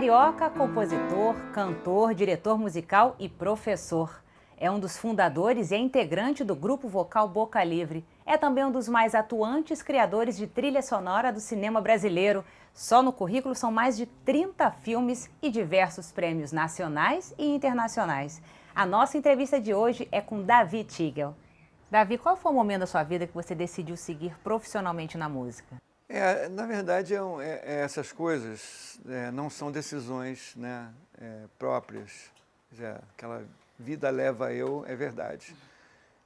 carioca, compositor, cantor, diretor musical e professor. É um dos fundadores e é integrante do grupo vocal Boca Livre. É também um dos mais atuantes criadores de trilha sonora do cinema brasileiro. Só no currículo são mais de 30 filmes e diversos prêmios nacionais e internacionais. A nossa entrevista de hoje é com Davi Tigel. Davi, qual foi o momento da sua vida que você decidiu seguir profissionalmente na música? Na verdade, essas coisas não são decisões, né, próprias. Aquela vida leva eu, é verdade.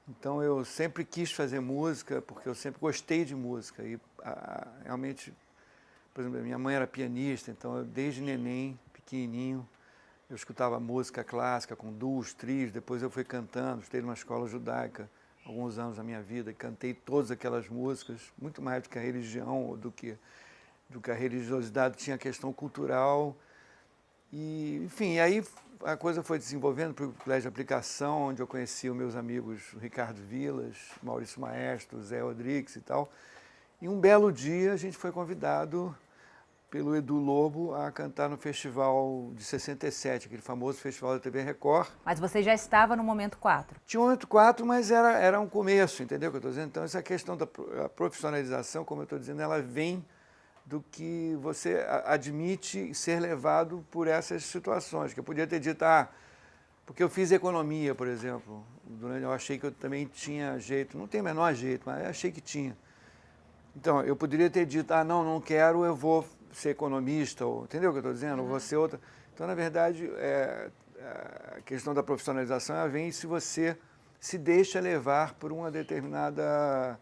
Então, eu sempre quis fazer música, porque eu sempre gostei de música. E realmente, por exemplo, minha mãe era pianista, então eu, desde neném, pequenininho, eu escutava música clássica com duos, trios, depois eu fui cantando, estudei numa escola judaica alguns anos da minha vida, e cantei todas aquelas músicas, muito mais do que a religião, ou do que a religiosidade, tinha a questão cultural. E, enfim, aí a coisa foi desenvolvendo para o colégio de aplicação, onde eu conheci os meus amigos Ricardo Vilas, Maurício Maestro, Zé Rodrigues e tal. E um belo dia a gente foi convidado pelo Edu Lobo a cantar no festival de 67, aquele famoso festival da TV Record. Mas você já estava no Momento 4. Tinha um Momento 4, mas era um começo, entendeu o que eu estou dizendo? Então, essa questão da profissionalização, como eu estou dizendo, ela vem do que você admite ser levado por essas situações. Que eu podia ter dito, porque eu fiz economia, por exemplo. Eu achei que eu também tinha jeito, não tem o menor jeito, mas eu achei que tinha. Então, eu poderia ter dito, não quero, eu vou ser economista, ou, entendeu o que eu estou dizendo? Ou vou ser outra. Então, na verdade, a questão da profissionalização ela vem se você se deixa levar por uma determinada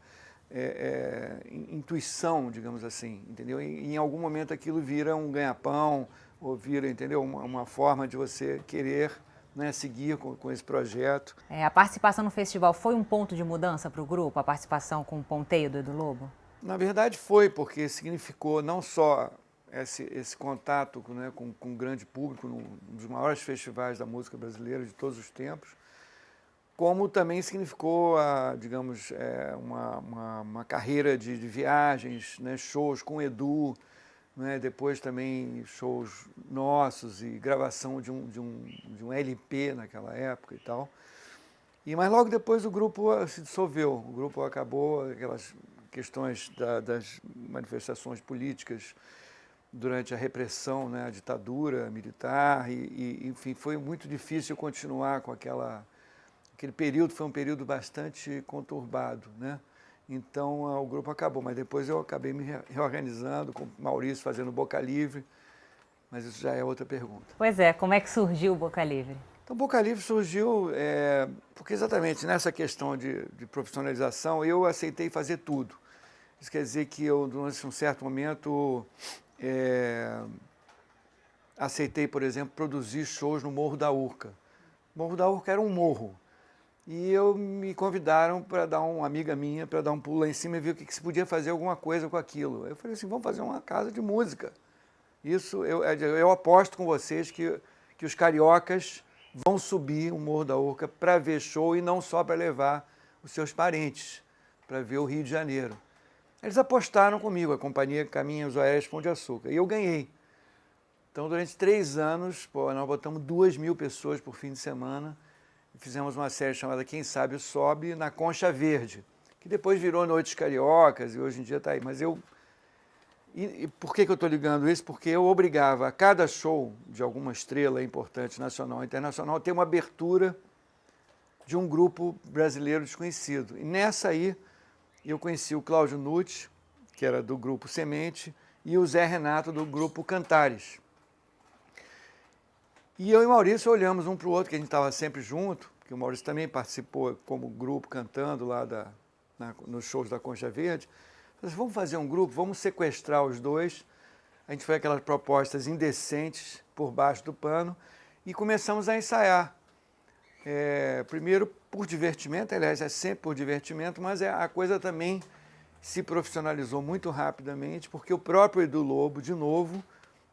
intuição, digamos assim, entendeu? E em algum momento aquilo vira um ganha-pão, ou vira, entendeu? Uma forma de você querer, né, seguir com esse projeto. A participação no festival foi um ponto de mudança para o grupo, a participação com o ponteio do Edu Lobo? Na verdade foi, porque significou não só esse contato, né, com um grande público, num dos maiores festivais da música brasileira de todos os tempos, como também significou, digamos, uma carreira de viagens, né, shows com o Edu, né, depois também shows nossos e gravação de um LP naquela época e tal. Mas logo depois o grupo se dissolveu, o grupo acabou, aquelas questões das manifestações políticas durante a repressão, né, a ditadura militar, enfim, foi muito difícil continuar com aquele período, foi um período bastante conturbado, né? Então o grupo acabou, mas depois eu acabei me reorganizando, com o Maurício fazendo Boca Livre, mas isso já é outra pergunta. Pois é, como é que surgiu o Boca Livre? Então, Boca Livre surgiu porque exatamente nessa questão de profissionalização eu aceitei fazer tudo. Isso quer dizer que eu, durante um certo momento, aceitei, por exemplo, produzir shows no Morro da Urca. O Morro da Urca era um morro. E me convidaram para dar uma amiga minha, para dar um pulo lá em cima e ver o que se podia fazer alguma coisa com aquilo. Eu falei assim, vamos fazer uma casa de música. Isso, eu aposto com vocês que os cariocas vão subir o Morro da Urca para ver show e não só para levar os seus parentes, para ver o Rio de Janeiro. Eles apostaram comigo, a companhia Caminhos Aéreos Pão de Açúcar, e eu ganhei. Então, durante 3 anos, nós botamos 2.000 pessoas por fim de semana, e fizemos uma série chamada Quem Sabe Sobe, na Concha Verde, que depois virou Noites Cariocas, e hoje em dia está aí. Mas E por que eu estou ligando isso? Porque eu obrigava a cada show de alguma estrela importante, nacional ou internacional, a ter uma abertura de um grupo brasileiro desconhecido. E nessa aí, eu conheci o Cláudio Nucci, que era do grupo Semente, e o Zé Renato, do grupo Cantares. E eu e o Maurício olhamos um para o outro, que a gente estava sempre junto, porque o Maurício também participou como grupo, cantando lá nos shows da Concha Verde. Vamos fazer um grupo, vamos sequestrar os dois. A gente fez aquelas propostas indecentes por baixo do pano e começamos a ensaiar. Primeiro por divertimento, aliás, é sempre por divertimento, mas a coisa também se profissionalizou muito rapidamente, porque o próprio Edu Lobo, de novo,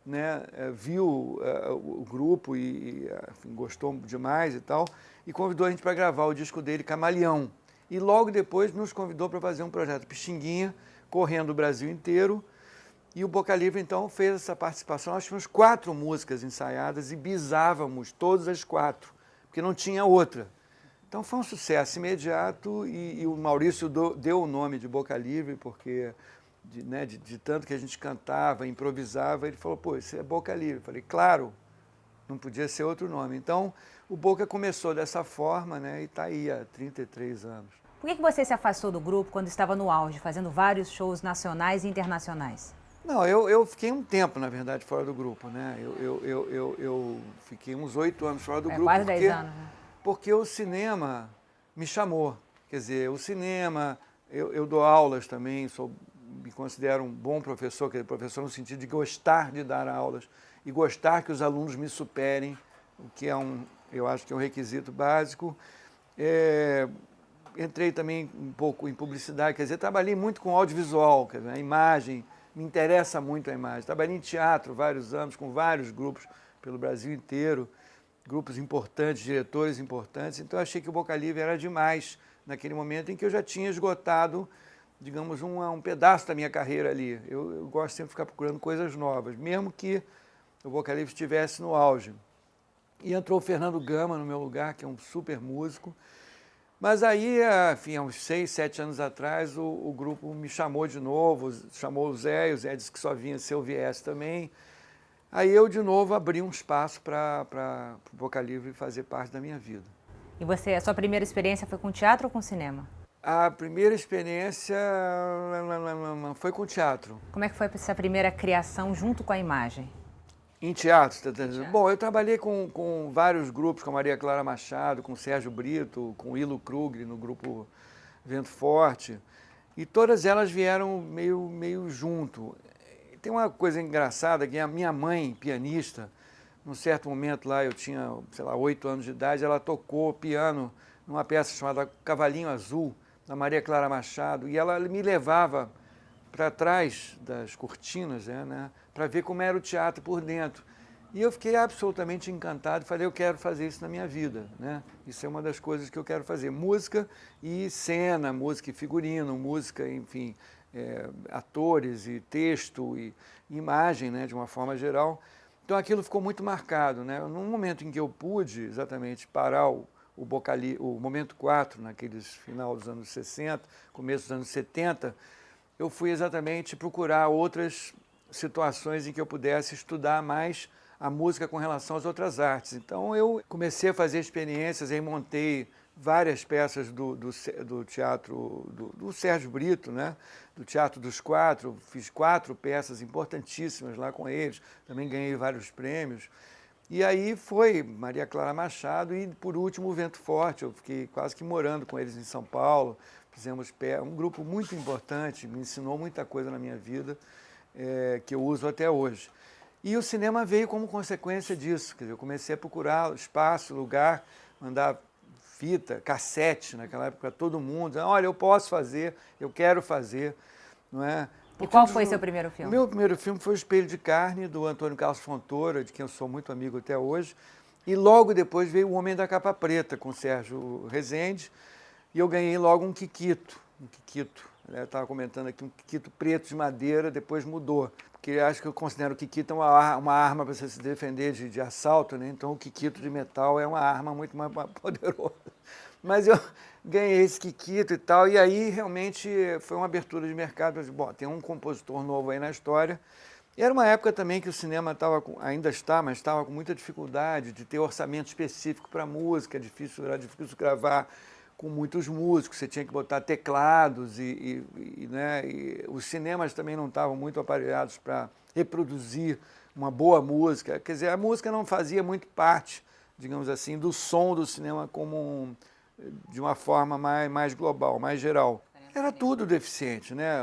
né, viu o grupo e enfim, gostou demais e tal, e convidou a gente para gravar o disco dele, Camaleão. E logo depois nos convidou para fazer um projeto Pixinguinha, correndo o Brasil inteiro, E o Boca Livre, então, fez essa participação. Nós tínhamos 4 músicas ensaiadas e bisávamos todas as 4, porque não tinha outra. Então foi um sucesso imediato e o Maurício deu o nome de Boca Livre, porque de tanto que a gente cantava, improvisava, ele falou, pô, isso é Boca Livre. Eu falei, claro, não podia ser outro nome. Então o Boca começou dessa forma, né, e está aí há 33 anos. Por que você se afastou do grupo quando estava no auge, fazendo vários shows nacionais e internacionais? Não, eu fiquei um tempo, na verdade, fora do grupo, né? Eu fiquei uns 8 anos fora do grupo. Quase 10 anos, né? Porque o cinema me chamou. Quer dizer, o cinema, eu dou aulas também, me considero um bom professor, quer dizer, professor no sentido de gostar de dar aulas e gostar que os alunos me superem, o que eu acho que é um requisito básico. Entrei também um pouco em publicidade, quer dizer, trabalhei muito com audiovisual, quer dizer, a imagem, me interessa muito a imagem. Trabalhei em teatro vários anos, com vários grupos pelo Brasil inteiro, grupos importantes, diretores importantes, então eu achei que o Boca Livre era demais naquele momento em que eu já tinha esgotado, digamos, um pedaço da minha carreira ali. Eu gosto sempre de ficar procurando coisas novas, mesmo que o Boca Livre estivesse no auge. E entrou o Fernando Gama no meu lugar, que é um super músico. Mas aí, enfim, há uns 6, 7 anos atrás, o grupo me chamou de novo, chamou o Zé disse que só vinha se eu viesse também. Aí eu, de novo, abri um espaço para o Boca Livre fazer parte da minha vida. E a sua primeira experiência foi com teatro ou com cinema? A primeira experiência foi com teatro. Como é que foi essa primeira criação junto com a imagem? Em teatro, você está entendendo? Bom, eu trabalhei com vários grupos, com a Maria Clara Machado, com o Sérgio Brito, com o Ilo Krugli, no grupo Vento Forte, e todas elas vieram meio junto. Tem uma coisa engraçada, que a minha mãe, pianista, num certo momento lá, eu tinha, sei lá, 8 anos de idade, ela tocou piano numa peça chamada Cavalinho Azul, da Maria Clara Machado, e ela me levava para trás das cortinas, né, para ver como era o teatro por dentro. E eu fiquei absolutamente encantado e falei, eu quero fazer isso na minha vida, né? Isso é uma das coisas que eu quero fazer. Música e cena, música e figurino, música, enfim, atores e texto e imagem, né, de uma forma geral. Então aquilo ficou muito marcado, né? No momento em que eu pude exatamente parar o Momento 4, naqueles final dos anos 60, começo dos anos 70, eu fui exatamente procurar outras situações em que eu pudesse estudar mais a música com relação às outras artes. Então eu comecei a fazer experiências, aí montei várias peças do teatro do Sérgio Brito, né? Do Teatro dos Quatro, fiz 4 peças importantíssimas lá com eles, também ganhei vários prêmios. E aí foi Maria Clara Machado e, por último, o Vento Forte. Eu fiquei quase que morando com eles em São Paulo. Fizemos um grupo muito importante, me ensinou muita coisa na minha vida, que eu uso até hoje. E o cinema veio como consequência disso. Quer dizer, eu comecei a procurar espaço, lugar, mandar fita, cassete, naquela época, para todo mundo. Olha, eu posso fazer, eu quero fazer. Não é? E qual foi seu primeiro filme? O meu primeiro filme foi O Espelho de Carne, do Antônio Carlos Fontoura, de quem eu sou muito amigo até hoje. E logo depois veio O Homem da Capa Preta, com Sérgio Rezende. E eu ganhei logo um Kikito. Eu estava comentando aqui, um Kikito preto de madeira, depois mudou. Porque acho que eu considero o Kikito uma arma para você se defender de assalto, né? Então o Kikito de metal é uma arma muito mais poderosa. Mas eu ganhei esse Kikito e tal, e aí realmente foi uma abertura de mercado. Eu disse, bom, tem um compositor novo aí na história. E era uma época também que o cinema ainda está, mas estava com muita dificuldade de ter orçamento específico para música, era difícil gravar com muitos músicos, você tinha que botar teclados né, e os cinemas também não estavam muito aparelhados para reproduzir uma boa música. Quer dizer, a música não fazia muito parte, digamos assim, do som do cinema de uma forma mais global, mais geral. Era tudo deficiente, né?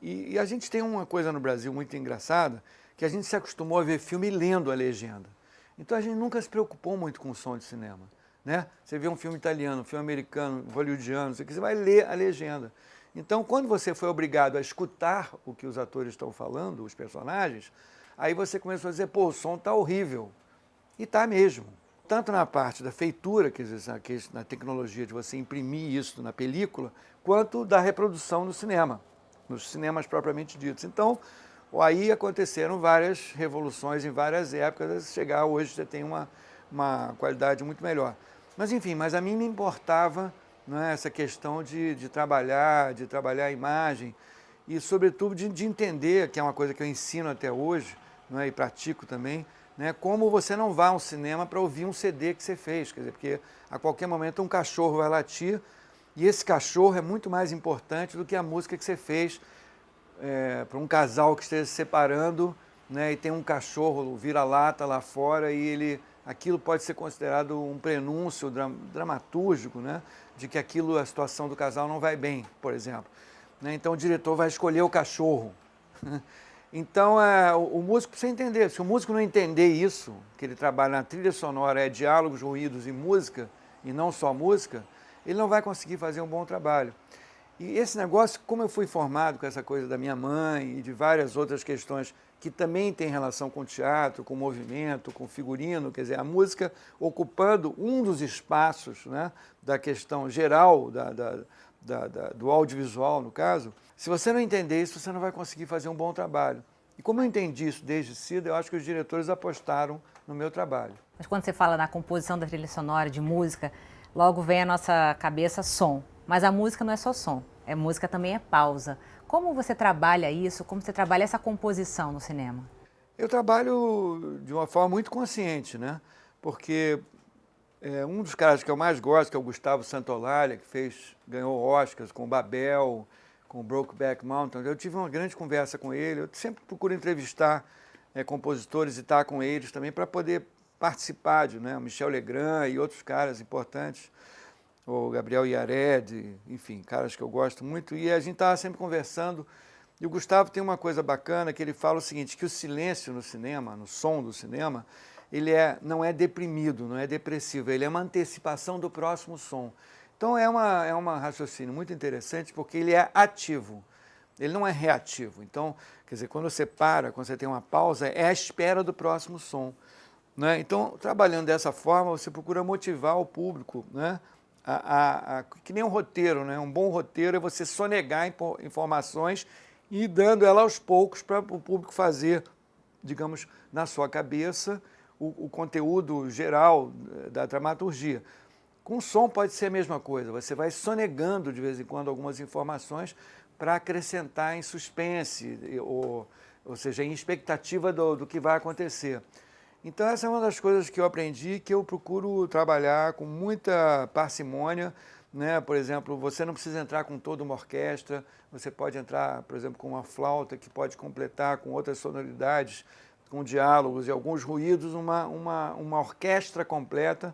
E a gente tem uma coisa no Brasil muito engraçada, que a gente se acostumou a ver filme lendo a legenda. Então a gente nunca se preocupou muito com o som de cinema. Né? Você vê um filme italiano, um filme americano, hollywoodiano, você vai ler a legenda. Então, quando você foi obrigado a escutar o que os atores estão falando, os personagens, aí você começou a dizer, pô, o som está horrível. E está mesmo. Tanto na parte da feitura, quer dizer, na tecnologia de você imprimir isso na película, quanto da reprodução no cinema, nos cinemas propriamente ditos. Então, Aí aconteceram várias revoluções em várias épocas, chegar hoje você tem uma qualidade muito melhor. Mas enfim, mas a mim me importava, né, essa questão de trabalhar a imagem e sobretudo de entender, que é uma coisa que eu ensino até hoje, né, e pratico também, né, como você não vai a um cinema para ouvir um CD que você fez, quer dizer, porque a qualquer momento um cachorro vai latir e esse cachorro é muito mais importante do que a música que você fez para um casal que esteja se separando, né, e tem um cachorro vira-lata lá fora e aquilo pode ser considerado um prenúncio dramatúrgico, né, de que a situação do casal não vai bem, por exemplo. Né, então o diretor vai escolher o cachorro. Então o músico precisa entender, se o músico não entender isso, que ele trabalha na trilha sonora, diálogos, ruídos e música, e não só música, ele não vai conseguir fazer um bom trabalho. E esse negócio, como eu fui formado com essa coisa da minha mãe e de várias outras questões que também tem relação com teatro, com movimento, com figurino, quer dizer, a música ocupando um dos espaços, né, da questão geral do audiovisual, no caso, se você não entender isso, você não vai conseguir fazer um bom trabalho. E como eu entendi isso desde cedo, eu acho que os diretores apostaram no meu trabalho. Mas quando você fala na composição da trilha sonora, de música, logo vem à nossa cabeça som. Mas a música não é só som, música também é pausa. Como você trabalha isso? Como você trabalha essa composição no cinema? Eu trabalho de uma forma muito consciente, né? Porque um dos caras que eu mais gosto, que é o Gustavo Santaolalla, que ganhou Oscars com Babel, com Brokeback Mountain. Eu tive uma grande conversa com ele. Eu sempre procuro entrevistar compositores e estar com eles também para poder participar né? O Michel Legrand e outros caras importantes, o Gabriel Yared, enfim, caras que eu gosto muito. E a gente estava sempre conversando. E o Gustavo tem uma coisa bacana que ele fala o seguinte, que o silêncio no cinema, no som do cinema, ele não é deprimido, não é depressivo, ele é uma antecipação do próximo som. Então é um raciocínio muito interessante porque ele é ativo, ele não é reativo. Então, quer dizer, quando você para, quando você tem uma pausa, é a espera do próximo som. Né? Então, trabalhando dessa forma, você procura motivar o público, né? Que nem um roteiro, né? Um bom roteiro é você sonegar informações e ir dando ela aos poucos para o público fazer, digamos, na sua cabeça, o conteúdo geral da dramaturgia. Com som pode ser a mesma coisa, você vai sonegando de vez em quando algumas informações para acrescentar em suspense, ou seja, em expectativa do que vai acontecer. Então essa é uma das coisas que eu aprendi, que eu procuro trabalhar com muita parcimônia, né? Por exemplo, você não precisa entrar com toda uma orquestra, você pode entrar, por exemplo, com uma flauta que pode completar com outras sonoridades, com diálogos e alguns ruídos, uma orquestra completa,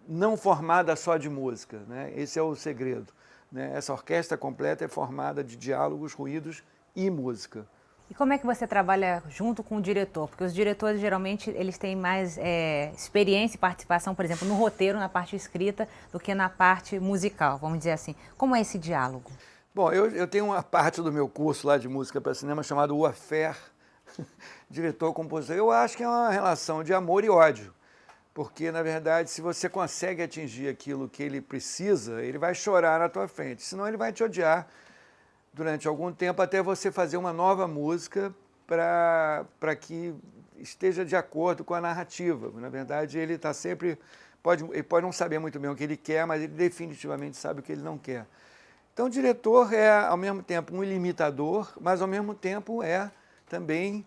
não formada só de música, né? Esse é o segredo, né? Essa orquestra completa é formada de diálogos, ruídos e música. E como é que você trabalha junto com o diretor? Porque os diretores, geralmente, eles têm mais experiência e participação, por exemplo, no roteiro, na parte escrita, do que na parte musical, vamos dizer assim. Como é esse diálogo? Bom, eu tenho uma parte do meu curso lá de música para cinema chamado O Affair, diretor-compositor. Eu acho que é uma relação de amor e ódio. Porque, na verdade, se você consegue atingir aquilo que ele precisa, ele vai chorar na tua frente. Senão ele vai te odiar durante algum tempo até você fazer uma nova música para que esteja de acordo com a narrativa. Na verdade, ele está sempre... Ele pode não saber muito bem o que ele quer, mas ele definitivamente sabe o que ele não quer. Então, o diretor é, ao mesmo tempo, um limitador, mas, ao mesmo tempo, é também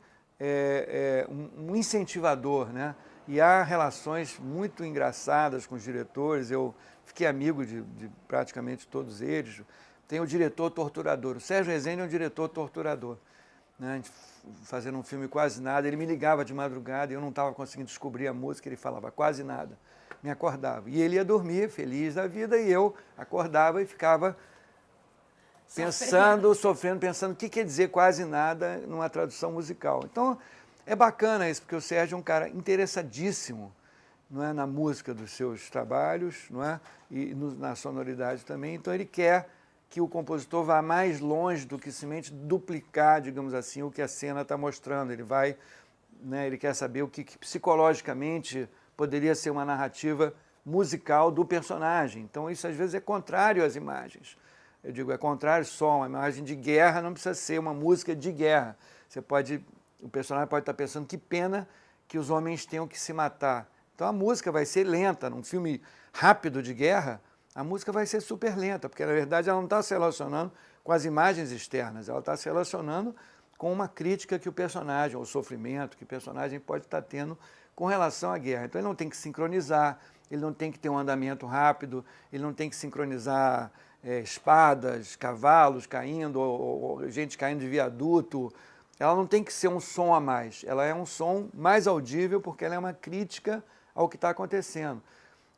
um incentivador, né? E há relações muito engraçadas com os diretores. Eu fiquei amigo de praticamente todos eles. Tem o diretor torturador. O Sérgio Rezende é um diretor torturador. Né? A gente fazendo um filme Quase Nada, ele me ligava de madrugada e eu não estava conseguindo descobrir a música, ele falava quase nada. Me acordava. E ele ia dormir, feliz da vida, e eu acordava e ficava sofrendo, pensando o que quer dizer quase nada numa tradução musical. Então, é bacana isso, porque o Sérgio é um cara interessadíssimo, não é, na música dos seus trabalhos, não é, e na sonoridade também. Então, ele quer que o compositor vá mais longe do que simplesmente duplicar, digamos assim, o que a cena está mostrando. Ele vai, né, ele quer saber o que psicologicamente poderia ser uma narrativa musical do personagem. Então, isso às vezes é contrário às imagens. Eu digo, é contrário só, uma imagem de guerra não precisa ser uma música de guerra. o personagem pode estar pensando que pena que os homens tenham que se matar. Então a música vai ser lenta. Num filme rápido de guerra, a música vai ser super lenta, porque na verdade ela não está se relacionando com as imagens externas, ela está se relacionando com uma crítica que o personagem, ou o sofrimento que o personagem pode estar tendo com relação à guerra. Então ele não tem que sincronizar, ele não tem que ter um andamento rápido, ele não tem que sincronizar espadas, cavalos caindo, ou gente caindo de viaduto. Ela não tem que ser um som a mais, ela é um som mais audível porque ela é uma crítica ao que está acontecendo.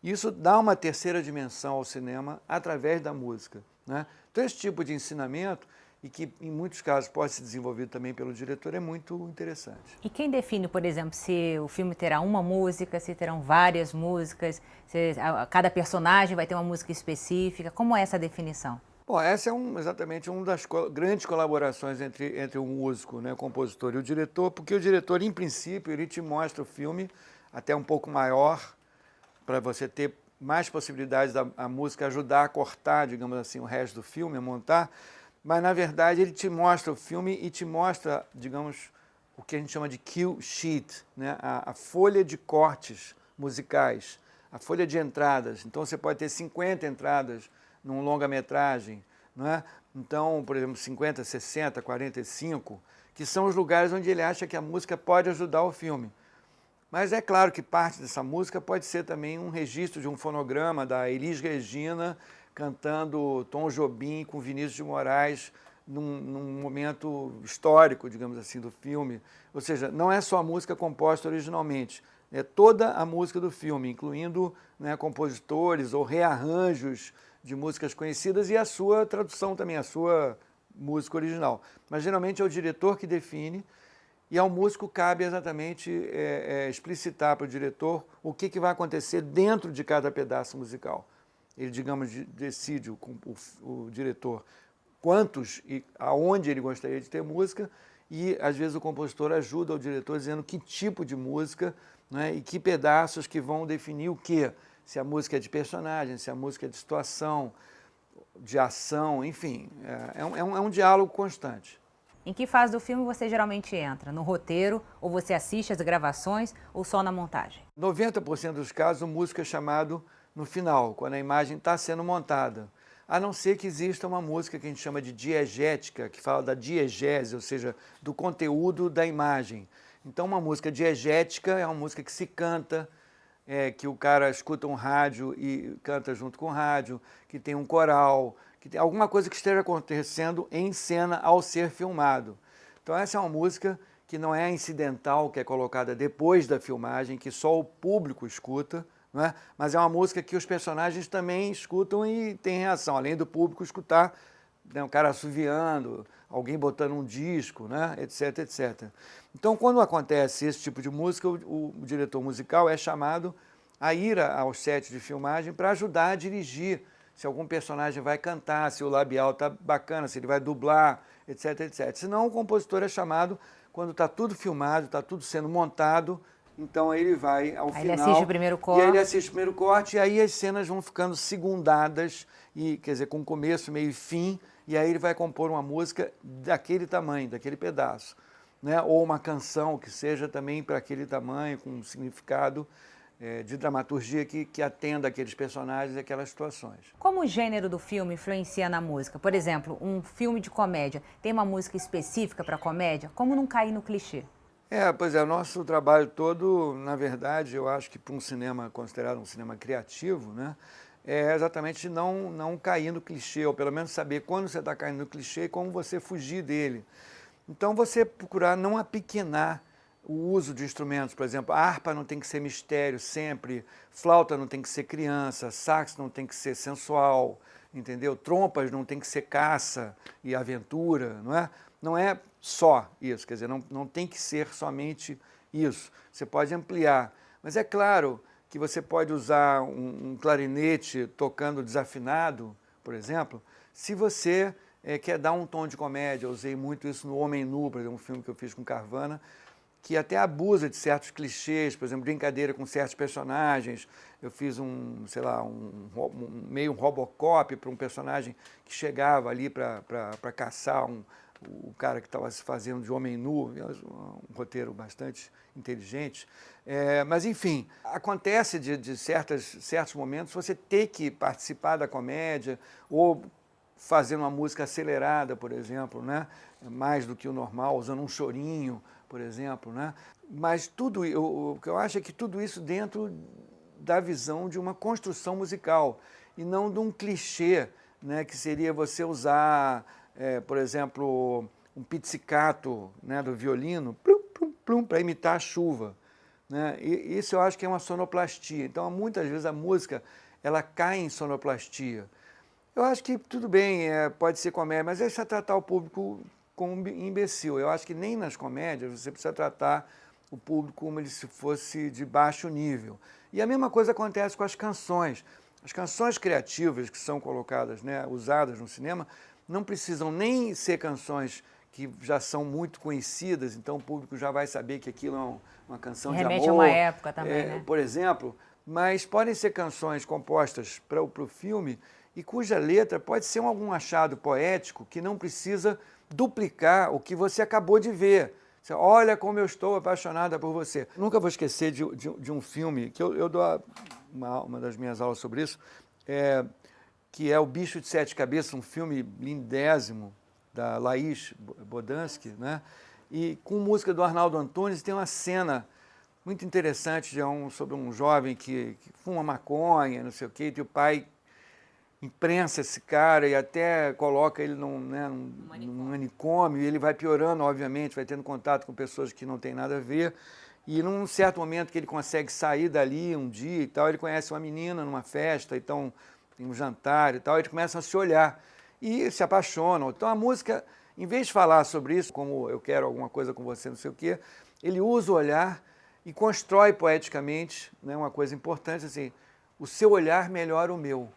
Isso dá uma terceira dimensão ao cinema através da música, né? Então esse tipo de ensinamento, e que em muitos casos pode ser desenvolvido também pelo diretor, é muito interessante. E quem define, por exemplo, se o filme terá uma música, se terão várias músicas, se cada personagem vai ter uma música específica? Como é essa definição? Bom, essa é exatamente uma das grandes colaborações entre o músico, né, o compositor e o diretor, porque o diretor, em princípio, ele te mostra o filme até um pouco maior, para você ter mais possibilidades da música ajudar a cortar, digamos assim, o resto do filme, a montar, mas, na verdade, ele te mostra o filme e te mostra, digamos, o que a gente chama de cue sheet, né, a folha de cortes musicais, a folha de entradas. Então, você pode ter 50 entradas num longa-metragem, não é? Então, por exemplo, 50, 60, 45, que são os lugares onde ele acha que a música pode ajudar o filme. Mas é claro que parte dessa música pode ser também um registro de um fonograma da Elis Regina cantando Tom Jobim com Vinícius de Moraes num momento histórico, digamos assim, do filme. Ou seja, não é só a música composta originalmente, é toda a música do filme, incluindo, né, compositores ou rearranjos de músicas conhecidas e a sua tradução também, a sua música original. Mas geralmente é o diretor que define, e ao músico cabe exatamente explicitar para o diretor o que vai acontecer dentro de cada pedaço musical. Ele, digamos, decide, o diretor, quantos e aonde ele gostaria de ter música, e às vezes o compositor ajuda o diretor dizendo que tipo de música, né, e que pedaços que vão definir o quê. Se a música é de personagem, se a música é de situação, de ação, enfim, é um diálogo constante. Em que fase do filme você geralmente entra? No roteiro, ou você assiste as gravações, ou só na montagem? 90% dos casos o músico é chamado no final, quando a imagem está sendo montada. A não ser que exista uma música que a gente chama de diegética, que fala da diegese, ou seja, do conteúdo da imagem. Então uma música diegética é uma música que se canta, que o cara escuta um rádio e canta junto com o rádio, que tem um coral, que tem alguma coisa que esteja acontecendo em cena ao ser filmado. Então essa é uma música que não é incidental, que é colocada depois da filmagem, que só o público escuta, não é? Mas é uma música que os personagens também escutam e tem reação, além do público escutar, né, um cara assoviando, alguém botando um disco, né, etc, etc. Então, quando acontece esse tipo de música, o diretor musical é chamado a ir ao set de filmagem para ajudar a dirigir, se algum personagem vai cantar, se o labial está bacana, se ele vai dublar, etc, etc. Senão, o compositor é chamado quando está tudo filmado, está tudo sendo montado. Então ele vai ao final. Ele assiste o primeiro corte. E aí ele assiste o primeiro corte, e aí as cenas vão ficando segundadas, e, quer dizer, com começo, meio e fim, e aí ele vai compor uma música daquele tamanho, daquele pedaço, né? Ou uma canção que seja também para aquele tamanho, com um significado de dramaturgia que atenda aqueles personagens e aquelas situações. Como o gênero do filme influencia na música? Por exemplo, um filme de comédia tem uma música específica para comédia? Como não cair no clichê? Pois é, o nosso trabalho todo, na verdade, eu acho que para um cinema considerado um cinema criativo, né, é exatamente não cair no clichê, ou pelo menos saber quando você está caindo no clichê e como você fugir dele. Então, você procurar não apequenar o uso de instrumentos, por exemplo, a harpa não tem que ser mistério sempre, flauta não tem que ser criança, sax não tem que ser sensual, entendeu? Trompas não tem que ser caça e aventura, não é? Não é só isso, quer dizer, não tem que ser somente isso. Você pode ampliar, mas é claro que você pode usar um clarinete tocando desafinado, por exemplo, se você quer dar um tom de comédia. Eu usei muito isso no Homem Nu, por exemplo, um filme que eu fiz com Carvana, que até abusa de certos clichês, por exemplo, brincadeira com certos personagens. Eu fiz meio um Robocop para um personagem que chegava ali para caçar o cara que estava se fazendo de homem nu, um roteiro bastante inteligente. Mas, enfim, acontece de certos momentos você ter que participar da comédia ou fazer uma música acelerada, por exemplo, né? Mais do que o normal, usando um chorinho, por exemplo. Né? Mas o que eu acho é que tudo isso dentro da visão de uma construção musical e não de um clichê, né? Que seria você usar, por exemplo, um pizzicato, né? Do violino, plum, plum, plum, para imitar a chuva. Né? E isso eu acho que é uma sonoplastia. Então, muitas vezes a música ela cai em sonoplastia. Eu acho que tudo bem, pode ser comédia, mas é tratar o público como um imbecil. Eu acho que nem nas comédias você precisa tratar o público como se fosse de baixo nível. E a mesma coisa acontece com as canções. As canções criativas que são colocadas, né, usadas no cinema, não precisam nem ser canções que já são muito conhecidas, então o público já vai saber que aquilo é uma canção de amor. Remete a uma época também, né? Por exemplo, mas podem ser canções compostas para o filme e cuja letra pode ser algum achado poético que não precisa duplicar o que você acabou de ver. Você, olha como eu estou apaixonada por você. Nunca vou esquecer de um filme, que eu dou uma das minhas aulas sobre isso, que é O Bicho de Sete Cabeças, um filme lindésimo, da Laís Bodansky, né? E com música do Arnaldo Antunes, tem uma cena muito interessante sobre um jovem que fuma maconha, não sei o quê, e o pai imprensa esse cara e até coloca ele num manicômio, e ele vai piorando, obviamente, vai tendo contato com pessoas que não têm nada a ver, e num certo momento que ele consegue sair dali um dia e tal, ele conhece uma menina numa festa, então tem um jantar e tal, eles começam a se olhar e se apaixonam. Então a música, em vez de falar sobre isso, como eu quero alguma coisa com você, não sei o quê, ele usa o olhar e constrói poeticamente, né, uma coisa importante, assim, o seu olhar melhora o meu.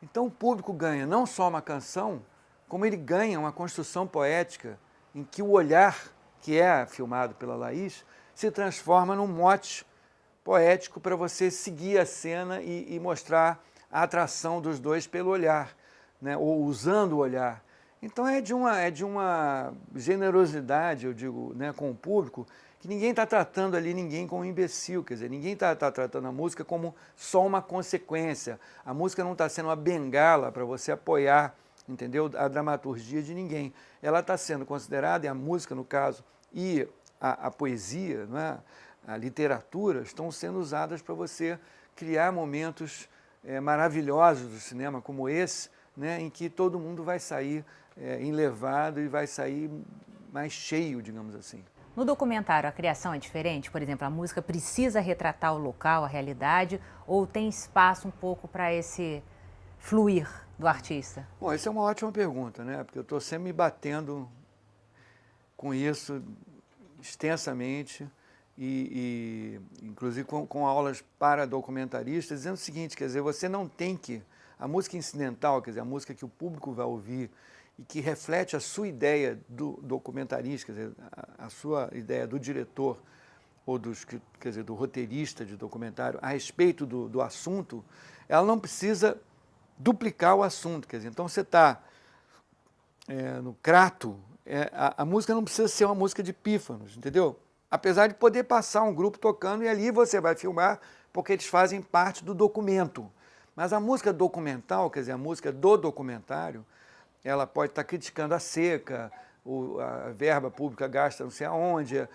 Então o público ganha não só uma canção, como ele ganha uma construção poética em que o olhar, que é filmado pela Laís, se transforma num mote poético para você seguir a cena e mostrar a atração dos dois pelo olhar, né? Ou usando o olhar. Então é de uma generosidade, eu digo, né, com o público, que ninguém está tratando ali ninguém como um imbecil, quer dizer, ninguém está tratando a música como só uma consequência. A música não está sendo uma bengala para você apoiar, entendeu, a dramaturgia de ninguém. Ela está sendo considerada, e a música no caso, e a poesia, não é? A literatura, estão sendo usadas para você criar momentos maravilhosos do cinema, como esse, né, em que todo mundo vai sair enlevado e vai sair mais cheio, digamos assim. No documentário, a criação é diferente? Por exemplo, a música precisa retratar o local, a realidade, ou tem espaço um pouco para esse fluir do artista? Bom, essa é uma ótima pergunta, né? Porque eu estou sempre me batendo com isso extensamente e inclusive com aulas para documentaristas, dizendo o seguinte, quer dizer, você não tem que... A música incidental, quer dizer, a música que o público vai ouvir e que reflete a sua ideia do documentarista, quer dizer, a sua ideia do diretor ou quer dizer, do roteirista de documentário a respeito do assunto, ela não precisa duplicar o assunto. Quer dizer, então você está no Crato, a música não precisa ser uma música de pífanos, entendeu? Apesar de poder passar um grupo tocando e ali você vai filmar porque eles fazem parte do documento. Mas a música documental, quer dizer, a música do documentário, ela pode estar criticando a seca, a verba pública gasta não sei aonde,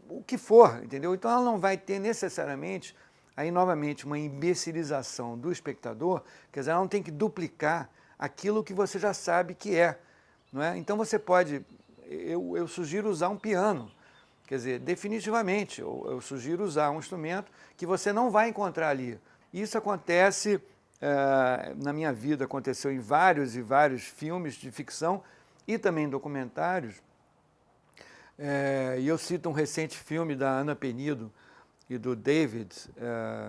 o que for, entendeu? Então ela não vai ter necessariamente, aí novamente, uma imbecilização do espectador, quer dizer, ela não tem que duplicar aquilo que você já sabe que é, não é? Então você pode, eu sugiro usar um piano, quer dizer, definitivamente, eu sugiro usar um instrumento que você não vai encontrar ali. Isso acontece... na minha vida aconteceu em vários e vários filmes de ficção e também documentários. E eu cito um recente filme da Ana Penido e do David,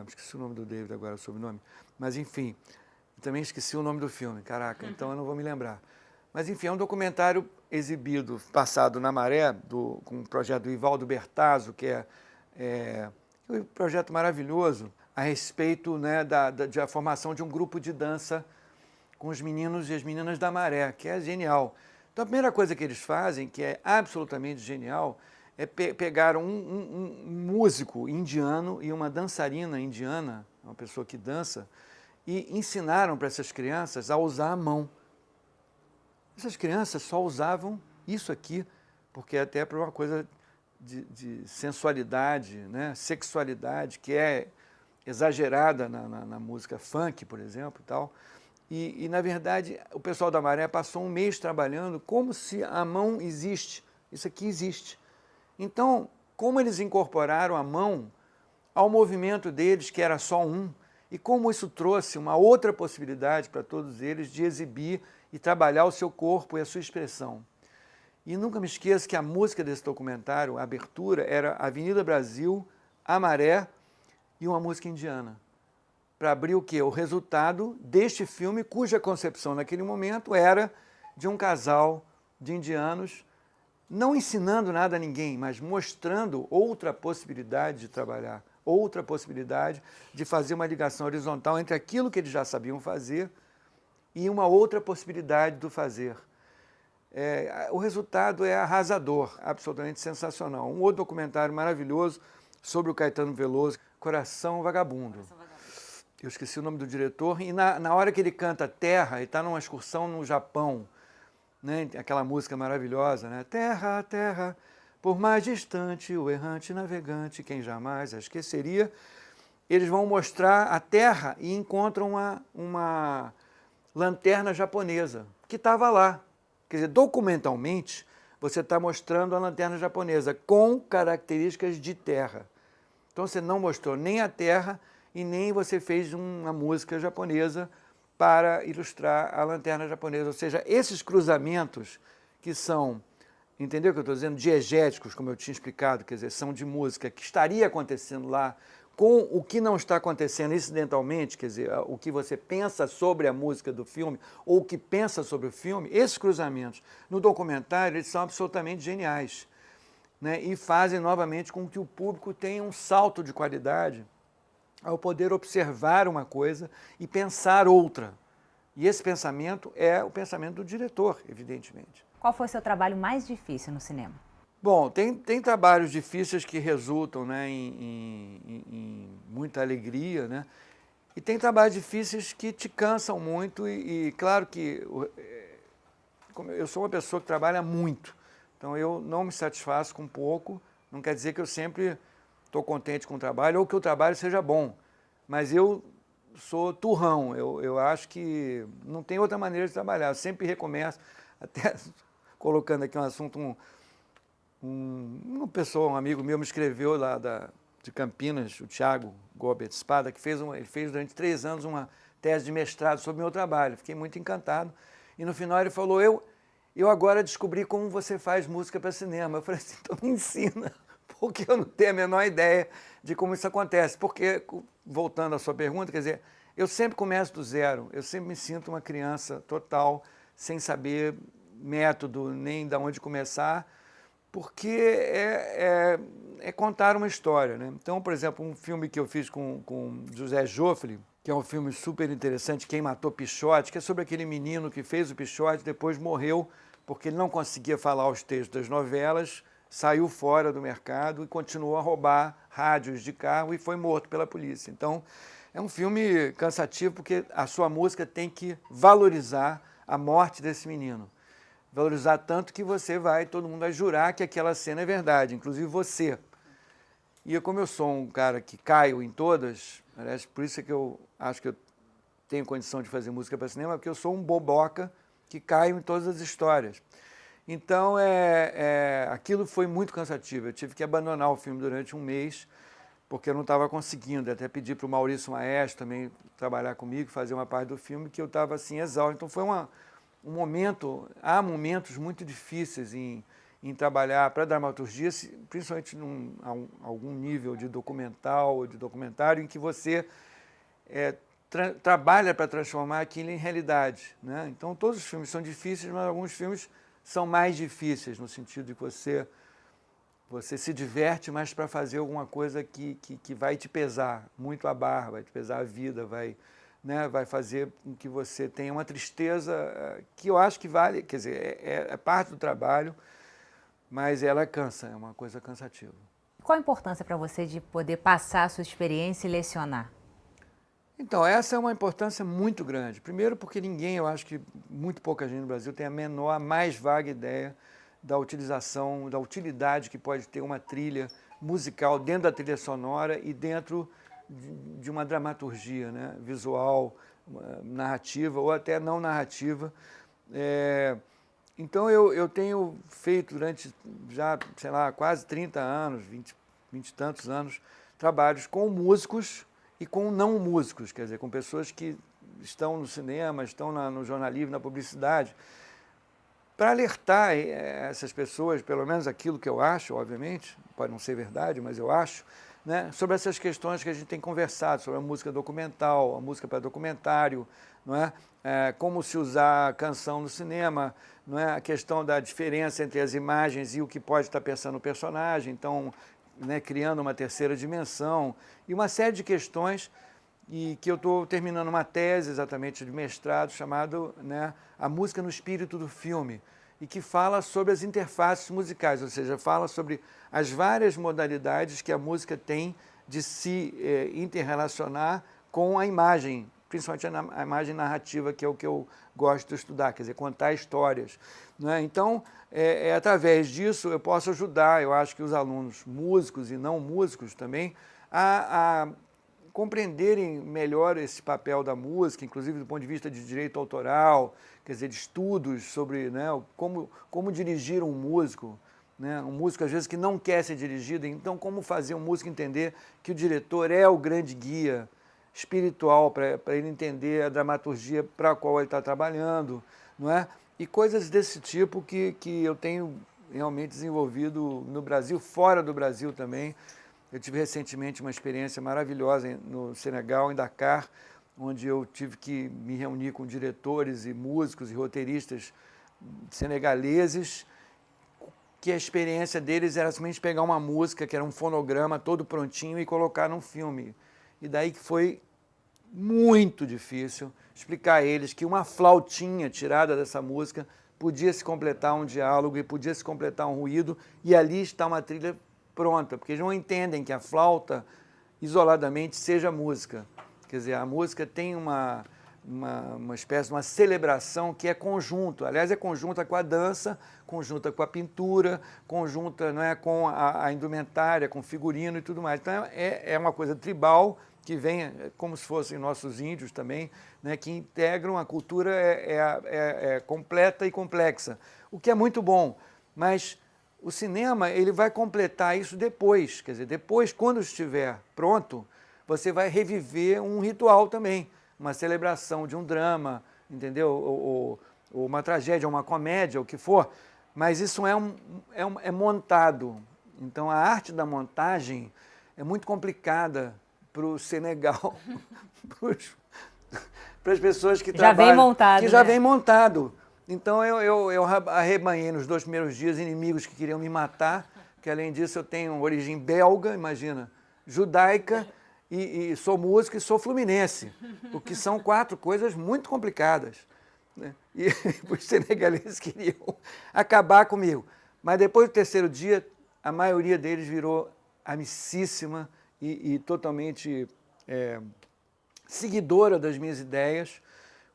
esqueci o nome do David agora, o sobrenome, mas enfim, também esqueci o nome do filme, caraca, então eu não vou me lembrar. Mas enfim, é um documentário exibido, passado na Maré, com o projeto do Ivaldo Bertazzo, que é um projeto maravilhoso, a respeito, né, da formação de um grupo de dança com os meninos e as meninas da Maré, que é genial. Então a primeira coisa que eles fazem, que é absolutamente genial, é pegar um músico indiano e uma dançarina indiana, uma pessoa que dança, e ensinaram para essas crianças a usar a mão. Essas crianças só usavam isso aqui, porque até para uma coisa de sensualidade, né? Sexualidade, que é exagerada na música funk, por exemplo, e tal. E, na verdade, o pessoal da Maré passou um mês trabalhando como se a mão existe. Isso aqui existe. Então, como eles incorporaram a mão ao movimento deles, que era só um, e como isso trouxe uma outra possibilidade para todos eles de exibir e trabalhar o seu corpo e a sua expressão. E nunca me esqueço que a música desse documentário, a abertura, era Avenida Brasil, A Maré e uma música indiana. Para abrir o quê? O resultado deste filme, cuja concepção naquele momento era de um casal de indianos, não ensinando nada a ninguém, mas mostrando outra possibilidade de trabalhar, outra possibilidade de fazer uma ligação horizontal entre aquilo que eles já sabiam fazer e uma outra possibilidade do fazer. O resultado é arrasador, absolutamente sensacional. Um outro documentário maravilhoso sobre o Caetano Veloso, Coração Vagabundo. Eu esqueci o nome do diretor, e na hora que ele canta Terra, ele está numa excursão no Japão, né? Aquela música maravilhosa, né? Terra, terra, por mais distante, o errante navegante, quem jamais a esqueceria. Eles vão mostrar a Terra e encontram uma lanterna japonesa, que estava lá. Quer dizer, documentalmente, você está mostrando a lanterna japonesa com características de terra. Então você não mostrou nem a terra e nem você fez uma música japonesa para ilustrar a lanterna japonesa. Ou seja, esses cruzamentos que são, entendeu o que eu estou dizendo? Diegéticos, como eu tinha explicado, quer dizer, são de música que estaria acontecendo lá, com o que não está acontecendo incidentalmente, quer dizer, o que você pensa sobre a música do filme, ou o que pensa sobre o filme, esses cruzamentos no documentário, eles são absolutamente geniais, né? E fazem novamente com que o público tenha um salto de qualidade ao poder observar uma coisa e pensar outra. E esse pensamento é o pensamento do diretor, evidentemente. Qual foi o seu trabalho mais difícil no cinema? Bom, tem trabalhos difíceis que resultam, né, em muita alegria, né? E tem trabalhos difíceis que te cansam muito e claro que eu sou uma pessoa que trabalha muito, então eu não me satisfaço com pouco, não quer dizer que eu sempre estou contente com o trabalho ou que o trabalho seja bom, mas eu sou turrão, eu acho que não tem outra maneira de trabalhar, eu sempre recomeço, até colocando aqui um assunto, uma pessoa, um amigo meu me escreveu lá de Campinas, o Thiago Gobet Espada, que ele fez durante 3 anos uma tese de mestrado sobre o meu trabalho. Fiquei muito encantado. E no final ele falou, eu agora descobri como você faz música para cinema. Eu falei assim, então me ensina, porque eu não tenho a menor ideia de como isso acontece. Porque, voltando à sua pergunta, quer dizer, eu sempre começo do zero, eu sempre me sinto uma criança total, sem saber método nem de onde começar, porque é contar uma história, né? Então, por exemplo, um filme que eu fiz com José Joffre, que é um filme super interessante, Quem Matou Pichote, que é sobre aquele menino que fez o Pichote, depois morreu porque ele não conseguia falar os textos das novelas, saiu fora do mercado e continuou a roubar rádios de carro e foi morto pela polícia. Então, é um filme cansativo porque a sua música tem que valorizar a morte desse menino. Valorizar tanto que todo mundo vai jurar que aquela cena é verdade, inclusive você. E como eu sou um cara que caio em todas, aliás, por isso é que eu acho que eu tenho condição de fazer música para cinema, porque eu sou um boboca que caio em todas as histórias. Então, aquilo foi muito cansativo. Eu tive que abandonar o filme durante um mês, porque eu não estava conseguindo. Até pedi para o Maurício Maestro também trabalhar comigo, fazer uma parte do filme, que eu estava assim, exausto. Então, foi há momentos muito difíceis em trabalhar para a dramaturgia, principalmente algum nível de documental ou de documentário, em que você trabalha para transformar aquilo em realidade, né? Então, todos os filmes são difíceis, mas alguns filmes são mais difíceis, no sentido de que você se diverte, mas para fazer alguma coisa que vai te pesar muito a barra, vai te pesar a vida, vai né, vai fazer com que você tenha uma tristeza que eu acho que vale, quer dizer, é parte do trabalho, mas ela cansa, é uma coisa cansativa. Qual a importância para você de poder passar a sua experiência e lecionar? Então, essa é uma importância muito grande. Primeiro porque ninguém, eu acho que muito pouca gente no Brasil tem a mais vaga ideia da utilização, da utilidade que pode ter uma trilha musical dentro da trilha sonora e dentro de uma dramaturgia, né, visual, narrativa ou até não narrativa. Então eu tenho feito durante já, sei lá, quase 30 anos, 20 e tantos anos, trabalhos com músicos e com não músicos, quer dizer, com pessoas que estão no cinema, estão no jornalismo, na publicidade, para alertar essas pessoas, pelo menos aquilo que eu acho, obviamente, pode não ser verdade, mas eu acho, né, sobre essas questões que a gente tem conversado, sobre a música documental, a música para documentário, não é? Como se usar a canção no cinema, não é? A questão da diferença entre as imagens e o que pode estar pensando o personagem, então, né, criando uma terceira dimensão, e uma série de questões, e que eu estou terminando uma tese exatamente de mestrado chamado, né, A Música no Espírito do Filme, e que fala sobre as interfaces musicais, ou seja, fala sobre as várias modalidades que a música tem de se interrelacionar com a imagem, principalmente a imagem narrativa, que é o que eu gosto de estudar, quer dizer, contar histórias, né? Então, através disso eu posso ajudar, eu acho que os alunos músicos e não músicos também, a compreenderem melhor esse papel da música, inclusive do ponto de vista de direito autoral, quer dizer, de estudos sobre, né, como dirigir um músico, né, um músico às vezes que não quer ser dirigido, então como fazer um músico entender que o diretor é o grande guia espiritual para ele entender a dramaturgia para a qual ele está trabalhando, não é? E coisas desse tipo que eu tenho realmente desenvolvido no Brasil, fora do Brasil também. Eu tive recentemente uma experiência maravilhosa no Senegal, em Dakar, onde eu tive que me reunir com diretores e músicos e roteiristas senegaleses, que a experiência deles era simplesmente pegar uma música, que era um fonograma todo prontinho, e colocar num filme. E daí que foi muito difícil explicar a eles que uma flautinha tirada dessa música podia se completar um diálogo e podia se completar um ruído, e ali está uma trilha pronta, porque eles não entendem que a flauta, isoladamente, seja música. Quer dizer, a música tem uma espécie de uma celebração que é conjunto. Aliás, é conjunta com a dança, conjunta com a pintura, conjunta, não é, com a indumentária, com o figurino e tudo mais. Então, é uma coisa tribal que vem como se fossem nossos índios também, né, que integram a cultura completa e complexa, o que é muito bom, mas o cinema ele vai completar isso depois, quer dizer, depois, quando estiver pronto, você vai reviver um ritual também, uma celebração de um drama, entendeu? Ou uma tragédia, uma comédia, o que for, mas isso é montado. Então, a arte da montagem é muito complicada para o Senegal, para as pessoas que já trabalham. Vem montado, que já né? vem montado. Então eu arrebanhei nos 2 primeiros dias inimigos que queriam me matar, que além disso eu tenho origem belga, imagina, judaica, e sou músico e sou fluminense, o que são 4 coisas muito complicadas, né? E os senegaleses queriam acabar comigo. Mas depois do 3º dia, a maioria deles virou amicíssima e totalmente seguidora das minhas ideias.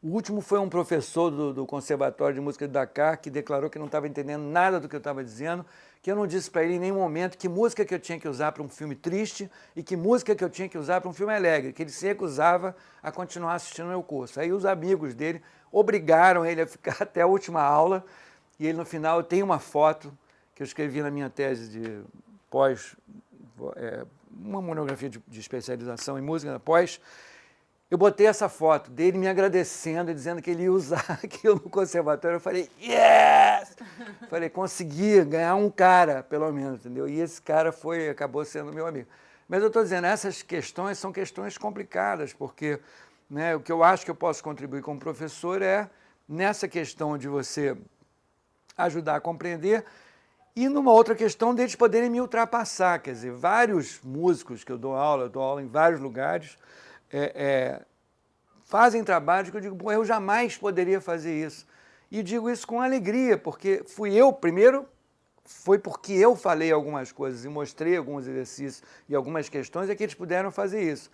O último foi um professor do Conservatório de Música de Dakar, que declarou que não estava entendendo nada do que eu estava dizendo, que eu não disse para ele em nenhum momento que música que eu tinha que usar para um filme triste e que música que eu tinha que usar para um filme alegre, que ele se recusava a continuar assistindo o meu curso. Aí os amigos dele obrigaram ele a ficar até a última aula, e ele no final, eu tenho uma foto que eu escrevi na minha tese de uma monografia de especialização em música pós. Eu botei essa foto dele me agradecendo e dizendo que ele ia usar aquilo no conservatório. Eu falei, yes! Falei, consegui ganhar um cara, pelo menos, entendeu? E esse cara acabou sendo meu amigo. Mas eu estou dizendo, essas questões são questões complicadas, porque, né, o que eu acho que eu posso contribuir como professor é nessa questão de você ajudar a compreender e numa outra questão deles poderem me ultrapassar. Quer dizer, vários músicos que eu dou aula em vários lugares, fazem trabalhos que eu digo, pô, eu jamais poderia fazer isso. E digo isso com alegria, porque fui eu, primeiro, foi porque eu falei algumas coisas e mostrei alguns exercícios e algumas questões é que eles puderam fazer isso.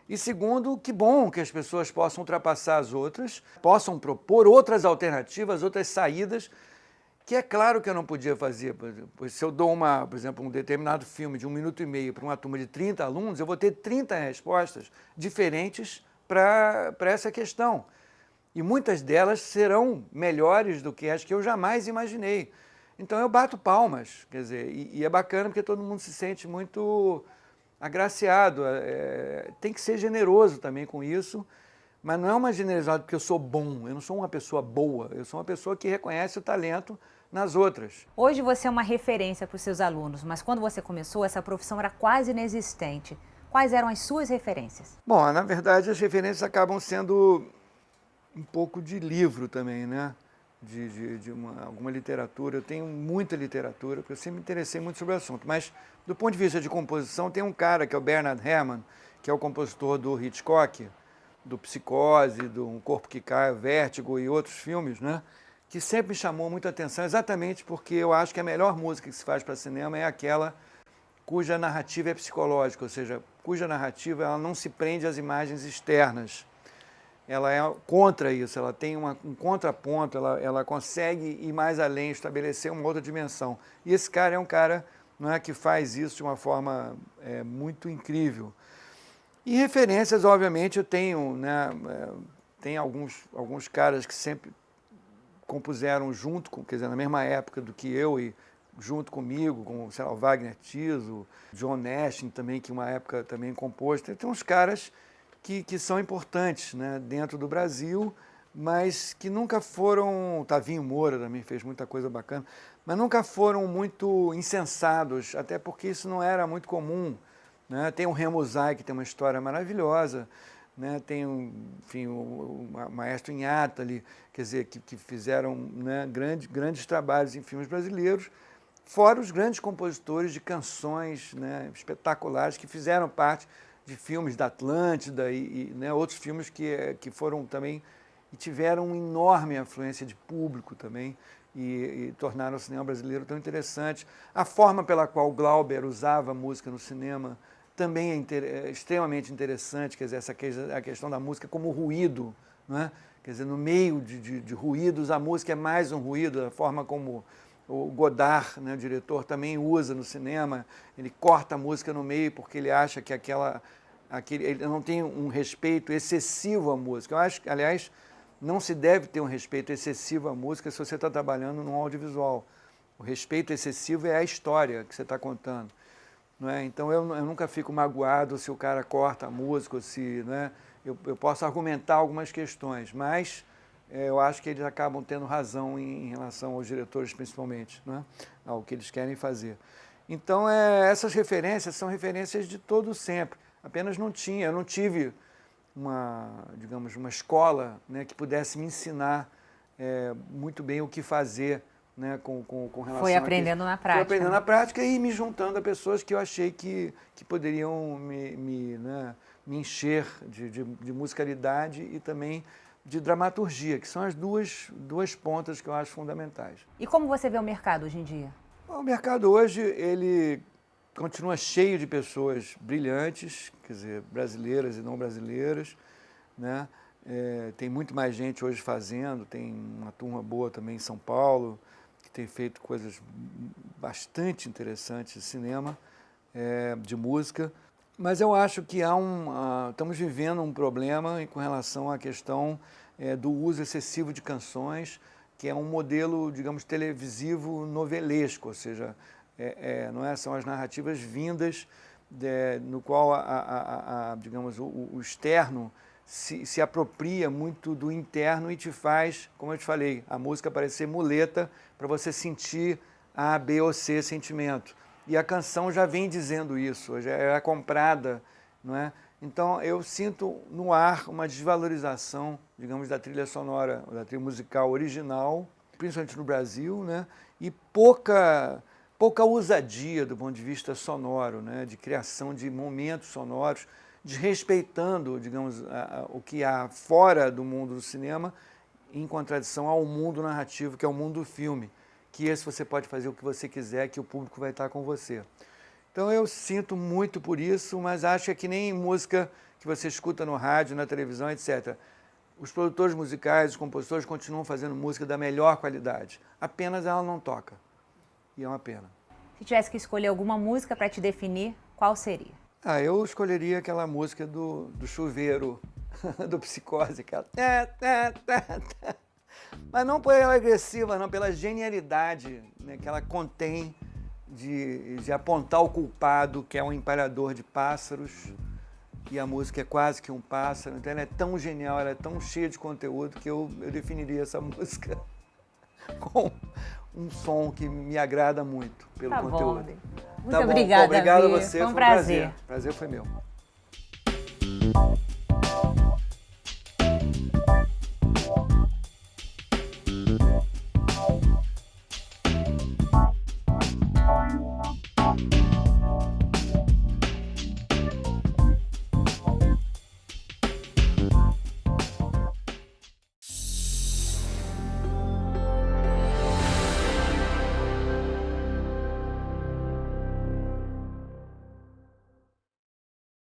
E segundo, que bom que as pessoas possam ultrapassar as outras, possam propor outras alternativas, outras saídas, que é claro que eu não podia fazer. Pois se eu dou, por exemplo, um determinado filme de 1 minuto e meio para uma turma de 30 alunos, eu vou ter 30 respostas diferentes para essa questão. E muitas delas serão melhores do que as que eu jamais imaginei. Então eu bato palmas, quer dizer, e é bacana porque todo mundo se sente muito agraciado. Tem que ser generoso também com isso, mas não é uma generosidade porque eu sou bom, eu não sou uma pessoa boa, eu sou uma pessoa que reconhece o talento nas outras. Hoje você é uma referência para os seus alunos, mas quando você começou, essa profissão era quase inexistente. Quais eram as suas referências? Bom, na verdade as referências acabam sendo um pouco de livro também, né? Alguma literatura. Eu tenho muita literatura, porque eu sempre me interessei muito sobre o assunto, mas do ponto de vista de composição, tem um cara que é o Bernard Herrmann, que é o compositor do Hitchcock, do Psicose, do Um Corpo que Cai, Vértigo e outros filmes, né? Que sempre me chamou muita atenção, exatamente porque eu acho que a melhor música que se faz para cinema é aquela cuja narrativa é psicológica, ou seja, cuja narrativa ela não se prende às imagens externas. Ela é contra isso, ela tem um contraponto, ela consegue ir mais além, estabelecer uma outra dimensão. E esse cara é um cara, não é, que faz isso de uma forma muito incrível. E referências, obviamente, eu tenho, né, tem alguns caras que sempre compuseram junto, quer dizer, na mesma época do que eu e junto comigo, como, sei lá, o Wagner Tiso, John Nash também, que uma época também compôs. Tem uns caras que são importantes, né, dentro do Brasil, mas que nunca foram... Tavinho Moura também fez muita coisa bacana, mas nunca foram muito incensados, até porque isso não era muito comum, né? Tem o Remo Zay, que tem uma história maravilhosa, né? Tem o Maestro Inhata ali, quer dizer, que fizeram, né, grandes trabalhos em filmes brasileiros, fora os grandes compositores de canções, né, espetaculares que fizeram parte de filmes da Atlântida né, outros filmes que foram também e tiveram uma enorme afluência de público também e tornaram o cinema brasileiro tão interessante. A forma pela qual Glauber usava a música no cinema também é extremamente interessante, quer dizer, a questão da música como ruído, né? Quer dizer, no meio de ruídos, a música é mais um ruído, a forma como o Godard, né, o diretor, também usa no cinema. Ele corta a música no meio porque ele acha que ele não tem um respeito excessivo à música. Eu acho que, aliás, não se deve ter um respeito excessivo à música se você está trabalhando num audiovisual. O respeito excessivo é a história que você está contando. Não é? Então eu nunca fico magoado se o cara corta a música, ou se, né, eu posso argumentar algumas questões, mas eu acho que eles acabam tendo razão em relação aos diretores, principalmente, né, ao que eles querem fazer. Então, essas referências são referências de todo sempre. Apenas eu não tive digamos, uma escola, né, que pudesse me ensinar muito bem o que fazer, né, com relação Foi aprendendo na prática. Foi aprendendo na prática e me juntando a pessoas que eu achei que poderiam me encher de musicalidade e também de dramaturgia, que são as duas pontas que eu acho fundamentais. E como você vê o mercado hoje em dia? O mercado hoje, ele continua cheio de pessoas brilhantes, quer dizer, brasileiras e não brasileiras, né? Tem muito mais gente hoje fazendo, tem uma turma boa também em São Paulo, que tem feito coisas bastante interessantes de cinema, de música, mas eu acho que estamos vivendo um problema com relação à questão do uso excessivo de canções, que é um modelo, digamos, televisivo novelesco, ou seja, não é? São as narrativas vindas no qual digamos, o externo se apropria muito do interno e te faz, como eu te falei, a música parecer muleta para você sentir A, B ou C sentimento. E a canção já vem dizendo isso, já é comprada, não é? Então eu sinto no ar uma desvalorização, digamos, da trilha sonora, da trilha musical original, principalmente no Brasil, né? E pouca ousadia do ponto de vista sonoro, né? De criação de momentos sonoros desrespeitando, digamos, o que há fora do mundo do cinema, em contradição ao mundo narrativo, que é o mundo do filme, que esse você pode fazer o que você quiser, que o público vai estar com você. Então eu sinto muito por isso, mas acho que é que nem música que você escuta no rádio, na televisão, etc. Os produtores musicais, os compositores continuam fazendo música da melhor qualidade, apenas ela não toca, e é uma pena. Se tivesse que escolher alguma música para te definir, qual seria? Eu escolheria aquela música do chuveiro, do Psicose, aquela... Mas não por ela agressiva, não, pela genialidade, né, que ela contém de apontar o culpado, que é um emparedador de pássaros, e a música é quase que um pássaro, então ela é tão genial, ela é tão cheia de conteúdo, que eu definiria essa música com um som que me agrada muito pelo conteúdo. Muito obrigada, obrigado a Vi. você, Foi um prazer. Prazer foi meu.